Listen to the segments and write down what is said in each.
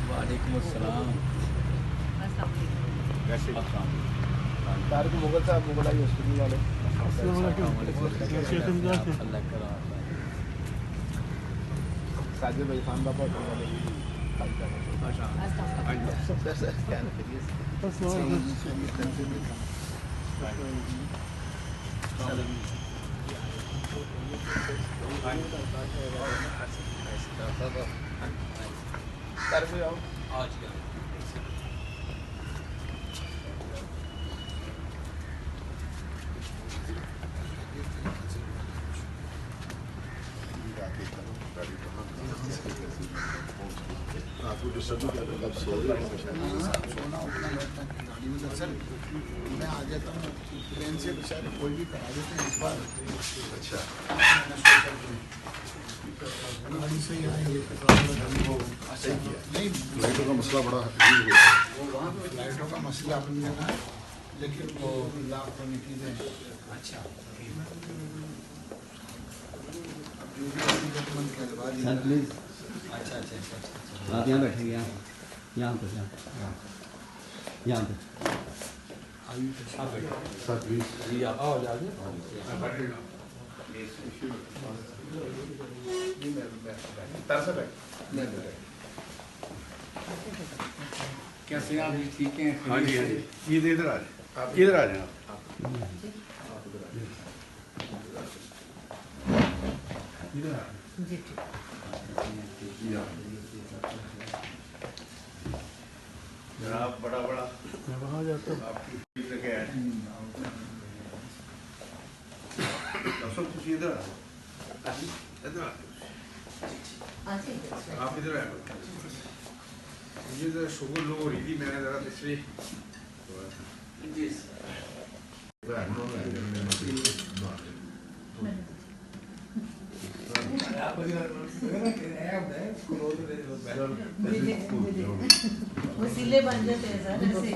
वालेकुम अस्सलाम। तारिक मुगल साहब मुगल आई हॉस्पिटल वाले साजिद भाई खान बाबा होटल वाले तारिक भाई आओ आज आपको डिस्टर्ब किया तो आप सो रहे हो सोना उठना बैठना गाड़ी में दरअसल मैं आ जाता हूँ ट्रेन से बेचारे कोई भी करा देते हैं इस बार। अच्छा गाड़ी से ही आएंगे सही किया। नहीं लाइटों का मसला बड़ा लाइटों का मसला बन जाना है लेकिन वो लाभ करने की दें। अच्छा सर प्लीज। अच्छा आप यहाँ बैठेंगे यहाँ पे सर प्लीज जी आप आओ जाइए कैसे आप ठीक हैं? हाँ जी हाँ जी ये इधर आ जाए आप इधर आ जाए आप इधर आ जनाब बड़ा बड़ा मैं वहाँ जाता हूँ आपकी जगह है तुम इधर आ इधर आप इधर आए मुझे जरा शुगर लो हो रही थी मैंने जरा इसलिए वसीले बन जाते हैं सर ऐसे।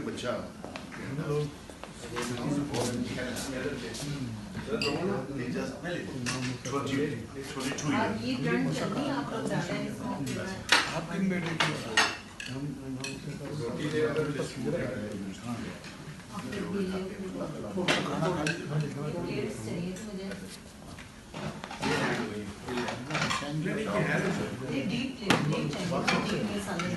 बच्चा आप ये ट्रेंड चली आप लोग डाले हैं इसमें। आप किन बेटे की प्लेट्स चाहिए तो मुझे ये डीप प्लेट चाहिए डीप मसाले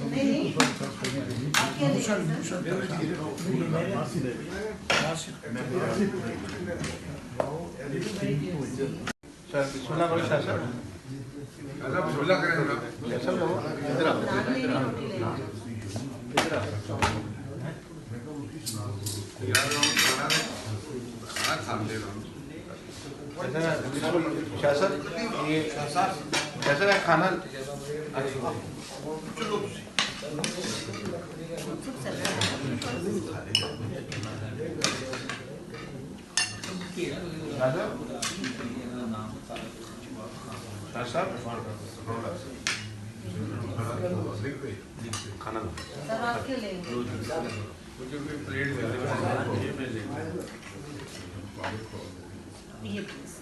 नहीं आप क्या लेंगे सर बिस्मिल्लाह करो सर अल्लाह बिस्मिल्लाह करें जनाब सर इधर आओ नान लेनी रोटी लेनी इधर आओ यार खाना खा ले रहा हूँ कैसा ये कैसा है खाना खाना सर आप क्या लेंगे प्लेट ये प्लीज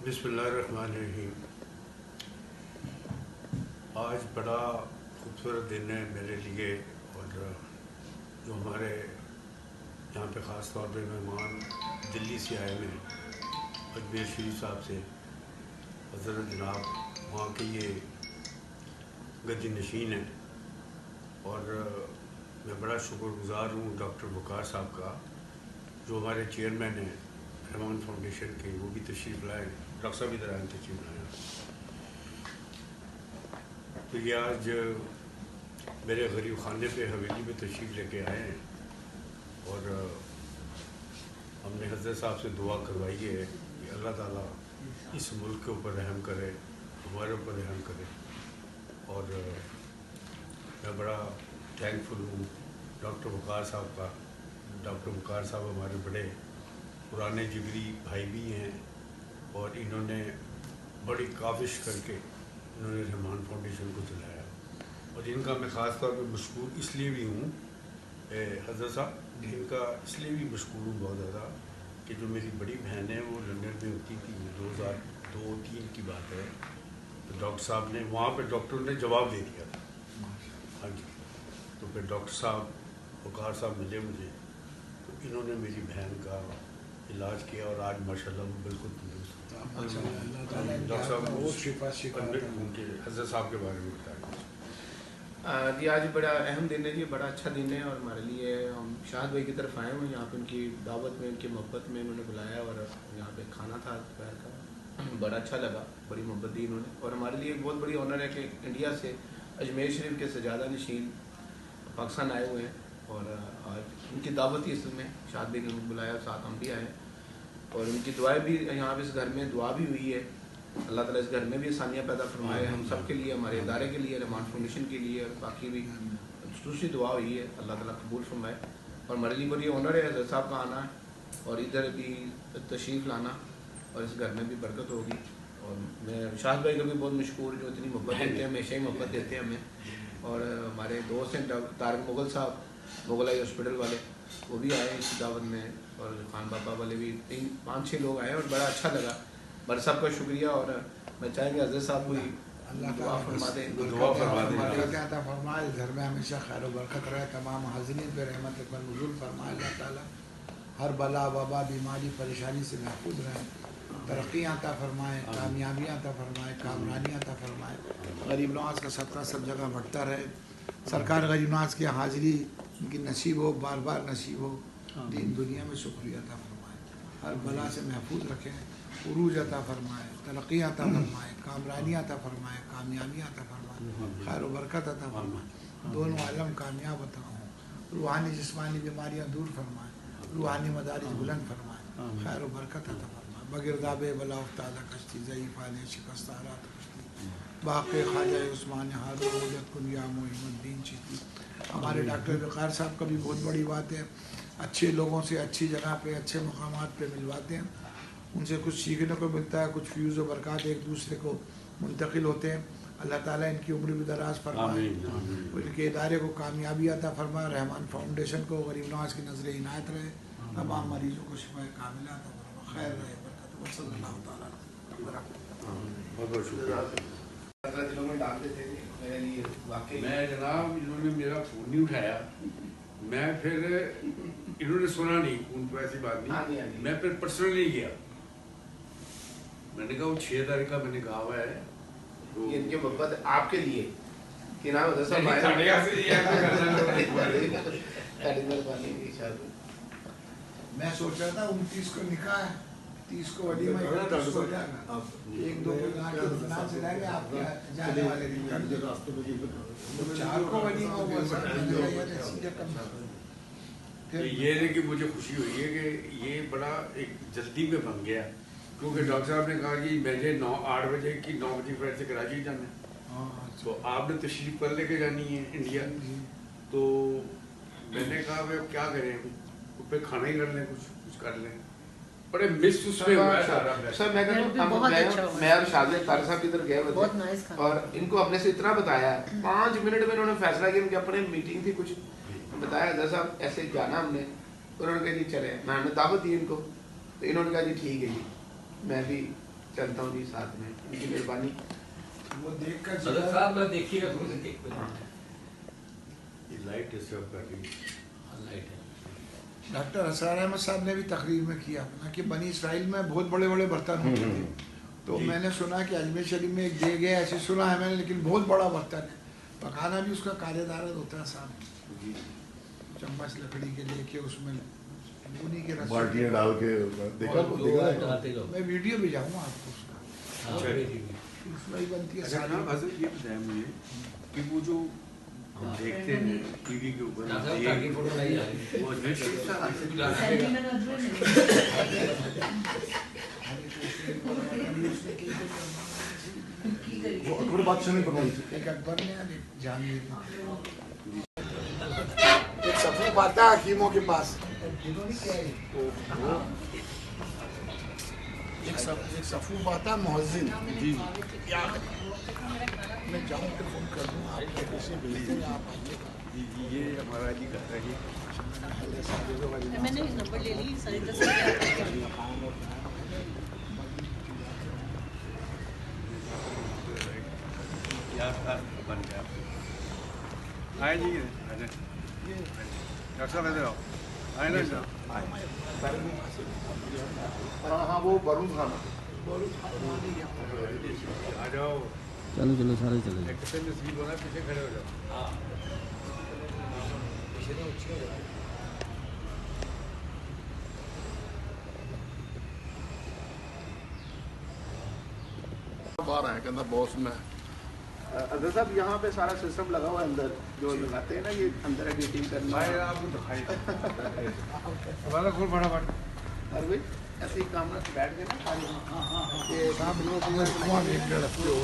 बिस्मिल्लाहिर्रहमानिर्रहीम। आज बड़ा खूबसूरत दिन है मेरे लिए और जो हमारे यहाँ पे ख़ास तौर पे मेहमान दिल्ली से आए हुए हैं अजमेर शरीफ साहब से हज़रत जनाब वहाँ के ये गद्दी नशीन हैं। और मैं बड़ा शुक्रगुज़ार हूँ डॉक्टर वक़ार साहब का, जो हमारे चेयरमैन हैं रहमान फाउंडेशन के, वो भी तशरीफ़ लाए। डॉक्टर साहब इधर आए, तशरीफ़ लाए। तो ये आज मेरे गरीब खाने पे हवेली में तशरीफ़ लेके आए हैं और हमने हज़रत साहब से दुआ करवाई है कि अल्लाह ताला इस मुल्क के ऊपर रहम करे, हमारे ऊपर रहम करे। और मैं बड़ा थैंकफुल हूँ डॉक्टर वक़ार साहब का। डॉक्टर वक़ार साहब हमारे बड़े पुराने जिगरी भाई भी हैं और इन्होंने बड़ी काविश करके इन्होंने रहमान फाउंडेशन को चलाया। और इनका मैं ख़ास तौर पे मशकूर इसलिए भी हूँ हज़रत साहब, इनका इसलिए भी मशकूर हूँ बहुत ज़्यादा कि जो मेरी बड़ी बहन है वो लंदन में होती थी, 2002-03 की बात है। तो डॉक्टर साहब ने वहाँ पे डॉक्टर ने जवाब दे दिया था। हाँ जी। तो फिर डॉक्टर साहब वक़ार साहब मिले मुझे, तो इन्होंने मेरी बहन का इलाज किया और आज माशाल्लाह वो बिल्कुल तंदुरुस्त है। डॉक्टर साहब उनके हज़रत साहब के बारे में बताएं। जी आज बड़ा अहम दिन है जी, बड़ा अच्छा दिन है और हमारे लिए। हम शाहद भाई की तरफ आए हुए, यहाँ पे उनकी दावत में, उनकी मोहब्बत में उन्होंने बुलाया और यहाँ पे खाना था दोपहर का, बड़ा अच्छा लगा, बड़ी मोहब्बत दी इन्होंने। और हमारे लिए एक बहुत बड़ी ऑनर है कि इंडिया से अजमेर शरीफ के सजादा नशीन पाकिस्तान आए हुए हैं और आज उनकी दावत ही इस में शाहद भाई ने उनको बुलाया, साथ हम भी आए और उनकी दुआएँ भी यहाँ पे इस घर में दुआ भी हुई है। अल्लाह ताला इस घर में भी आसानियाँ पैदा फरमाए, हम सब के लिए, हमारे इदारे के लिए, रहमान फाउंडेशन के लिए और बाकी भी दूसरी दुआ हुई है, अल्लाह ताला कबूल फरमाए। और हमारे लिए बड़ी ऑनर है हज़रत साहब का आना और इधर भी तशरीफ़ लाना और इस घर में भी बरकत होगी। और मैं शाहद भाई का भी बहुत मशहूर, जो इतनी मोहब्बत देते हैं, हमेशा ही मोहब्बत देते हैं हमें। और हमारे दोस्त हैं तारिक मुगल साहब, मुगल आई हॉस्पिटल वाले, वो भी आए इस दावत में और खान बाबा वाले भी 5-6 लोग आए और बड़ा अच्छा लगा। बर साहब का शुक्रिया और मैं चाहेंगे हज़रत साहब को दुआ फरमा दें, दुआ फरमाए, घर में हमेशा खैर बरकत रहे, तमाम हाज़रीन पे रहमत पर नज़ुल फरमाए, अल्लाह ताला हर बला वबा बीमारी परेशानी से महफूज रहें, तरक्की अता फरमाए, कामयाबियाँ अता फरमाए, कामरानी अता फरमाए, गरीब नवाज का सदका सब जगह बढ़ता रहे। सरकार गरीब नवाज की हाज़िरी उनकी नसीब हो, बार बार नसीब हो, दीन दुनिया में शुक्रिया अता फरमाए, हर बला से महफूज रखें, उरूज अता फरमाए, तरक्की अता फरमाए, कामरानी अता फरमाए, कामयाबी अता फरमाए, खैर बरकत अता फरमाए, दोनों आलम कामयाब अता हों, रूहानी जिस्मानी बीमारियाँ दूर फरमाए, रूहानी मदारिज बुलंद फरमाए, खैर बरकत अता फरमाए, बगिरदाबे बला उफ्तादा कश्ती ज़ईफ़ाने शिकस्तारात कश्ती बाक़ी ख्वाजा उस्मान हारून कुनिया मोहिमुद्दीन चिश्ती। हमारे डॉक्टर वक़ार साहब का भी बहुत बड़ी बात है, अच्छे लोगों से अच्छी जगह पे अच्छे मकामात पे मिलवाते हैं, उनसे कुछ सीखने को मिलता है, कुछ फ्यूज़ व बरक़ात एक दूसरे को मुंतकिल होते हैं। अल्लाह ताला इनकी उम्र भी दराज फरमाए, इनके इदारे को कामयाबी अता फरमाए, रहमान फाउंडेशन को गरीब नवाज की नज़र इनायत रहे, तमाम मरीज़ों को शिफा कामिला अता फरमाए, खैर रहे बरकत सल्लल्लाहु ताला बहुत बहुत शुक्रिया। दिलों में डालते थे मेरे लिए वाकई। मैं जनाब, इन्होंने मेरा फ़ोन नहीं उठाया, मैं फिर इन्होंने सुना नहीं फ़ोन, तो ऐसी बात नहीं, मैं फिर पर्सनली गया, मैंने कहा वो 6 तारीख का मैंने कहा हुआ है, तो ये इनकी मोहब्बत आपके लिए कि नाम है सब मैं सोच रहा था 29 को निकाह है, 30 को वलीमा, 31 को हो जाएगा, एक दो को यहाँ के दुकान से लाएंगे, आप जाने वाले दिन 4 को वलीमा हुआ ये है कि मुझे खुशी हुई है कि ये बड़ा एक जल्दी में बन गया, क्योंकि डॉक्टर साहब ने कहा कि मुझे 8 बजे की 9 बजे फ्लाइट से कराची जाना है, तो आपने तशरीफ पर लेके जानी है इंडिया, तो मैंने कहा भाई अब क्या करें, फिर खाना ही कर लें, कुछ कर लें, बड़े मिस उसमें हुआ है सारा। सर मैं और शादी तार साहब की तरफ गए थे और इनको अपने से इतना बताया, 5 मिनट में उन्होंने फैसला किया, उनके अपने मीटिंग थी, कुछ बताया दस साहब ऐसे जाना हमने, उन्होंने कहा जी चले, मैंने दावत दी इनको, तो इन्होंने कहा जी ठीक है जी मैं भी चलता हूँ जी साथ में, उनकी मेहरबानी। वो देख कर साहब मैं देखिएगा लाइट डिस्टर्ब कर रही लाइट है। डॉक्टर हसन अहमद साहब ने भी तकरीर में किया अपना कि बनी इसराइल में बहुत बड़े बड़े बर्तन होते थे, तो मैंने सुना कि अजमेर शरीफ में एक जगह है, ऐसे सुना है मैंने, लेकिन बहुत बड़ा बर्तन है, पकाना भी उसका कार्यदार होता है साहब, चम्मच लकड़ी के लेके उसमें बुनी के रस बाल्टियाँ डाल के देखा मैं वीडियो भी जाऊँगा आपको उसका, उसमें ही बनती है अच्छा सारी। जनाब हज़रत ये बताया मुझे कि वो जो हम देखते हैं टीवी के ऊपर वो वो अकबर बादशाह ने बनवाई थी। एक अकबर ने और एक जहांगीर ने। एक सफूफ आता है हकीमों के पास, एक सफूफ आता है मुहज्जिन, क्या मैं जाऊँ तो फोन कर दूँ आपको, किसी भेजते हैं आप आइए। ये हमारा जी कर रही है। मैंने नंबर ले ली सारी बन गया आए जी डॉक्टर साहब इधर आओ आए ना हाँ वो वरुण खान आ जाओ चलो चलो सारे चले जाओ। एक कितने नसीब होना पीछे खड़े हो जाओ बाहर आया कहता बॉस में अगर साहब यहाँ पे सारा सिस्टम लगा हुआ है अंदर, जो लगाते हैं ना ये अंदर एडिटिंग करना। भाई आपको दिखाई हमारा खोल फटाफट और भाई ऐसे ही काम बैठ गए ना खाली। ये साहब लोग कुआं भी एक रखते हो,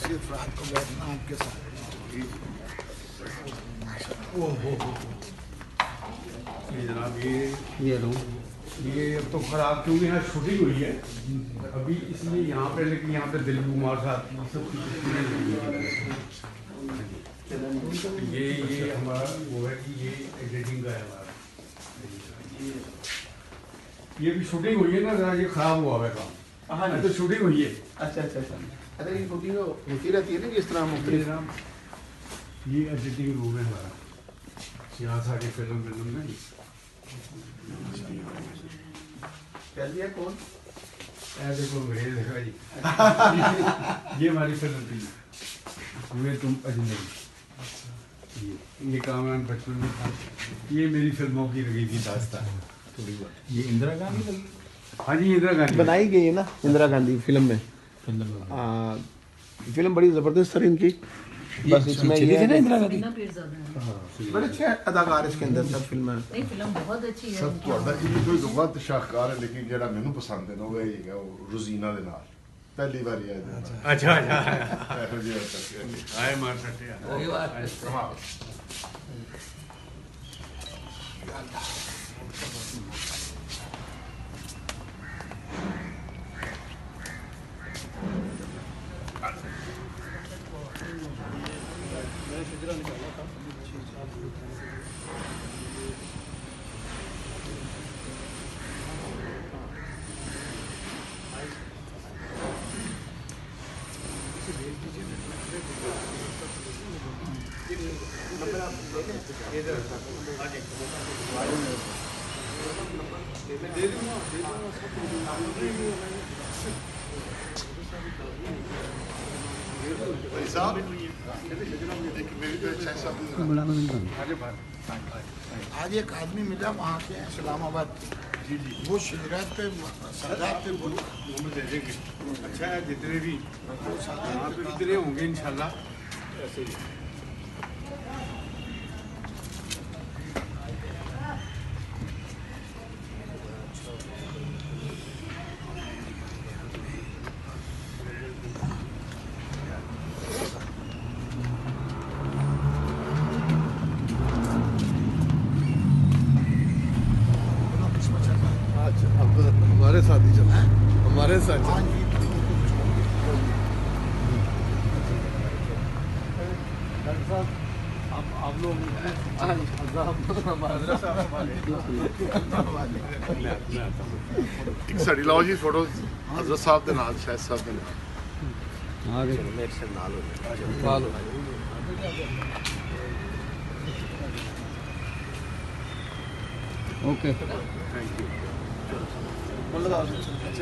सिर्फ रात को बैठना आपके साथ। ये जनाब ये लो ये अब तो खराब क्योंकि यहाँ शूटिंग हुई है अभी इसलिए यहाँ पे, लेकिन यहाँ पे दिल कुमार साहब सब ये हमारा वो है कि ये एडिटिंग का है हमारा, ये भी शूटिंग हुई है ना जरा, ये खराब हुआ है काम। हाँ तो शूटिंग हुई है। अच्छा अच्छा अच्छा। अरे ये शूटिंग होती रहती है ना जिस तरह मुख्तलिफ। ये एडिटिंग रूम है हमारा, यहाँ सारी फिल्म में कह दिया कौन? ऐसे को अंग्रेज देखा जी ये हमारी फिल्म थी वे तुम अजनबी, ये कामरान बचपन में था, ये मेरी फिल्मों की लगी थी दास्तान थोड़ी बहुत। ये इंदिरा गांधी लगी। हाँ जी इंदिरा गांधी बनाई गई है ना इंदिरा गांधी फिल्म में। फिल्म बड़ी जबरदस्त थी इनकी, बस इसमें ये है इंदिरा गांधी बिना पेड़ ज्यादा है। बड़े अच्छे अदाकार इसके अंदर सब फिल्म में। नहीं फिल्म बहुत अच्छी है सब उनकी। ਤੁਹਾਡਾ ਇਹ ਕੋਈ ਬਹੁਤ ਸ਼ਾਹਕਾਰ ਹੈ, ਲੇਕਿਨ ਜਿਹੜਾ ਮੈਨੂੰ ਪਸੰਦ ਹੈ ਨਾ ਉਹ ਇਹ ਹੈਗਾ ਉਹ ਰੋਜ਼ੀਨਾ ਦੇ ਨਾਲ ਪਹਿਲੀ ਵਾਰੀ ਆਇਆ अच्छा अच्छा ਇਹੋ ਜਿਹਾ ਕਰਕੇ आए मार सकते हैं भाई साहब एक मेरी तो अच्छा साहब बड़ा मिलता आज एक आदमी मिला वहाँ के इस्लामाबाद, वो शिरात पे सरदार पे बोला वो में दे देंगे। अच्छा है जितने भी यहाँ पे जितने होंगे इंशाल्लाह ऐसे ही। हमारे साथ ही चला हमारे साथ हाँ जी। आप लोग ਇੱਕ ਸਾਡੀ ਲਓ ਜੀ ਫੋਟੋ ਹਜ਼ਰਤ ਸਾਹਿਬ ਦੇ ਨਾਲ ਸ਼ਾਇਦ ਸਾਹਿਬ ਦੇ ਨਾਲ आगे मेरे से नाल हो ओके थैंक यू गया।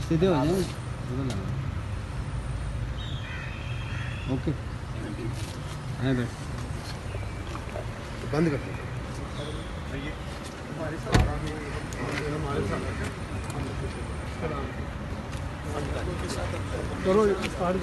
सीधे हो जाए ओके आए बैठ बंद कर करो स्टार्ट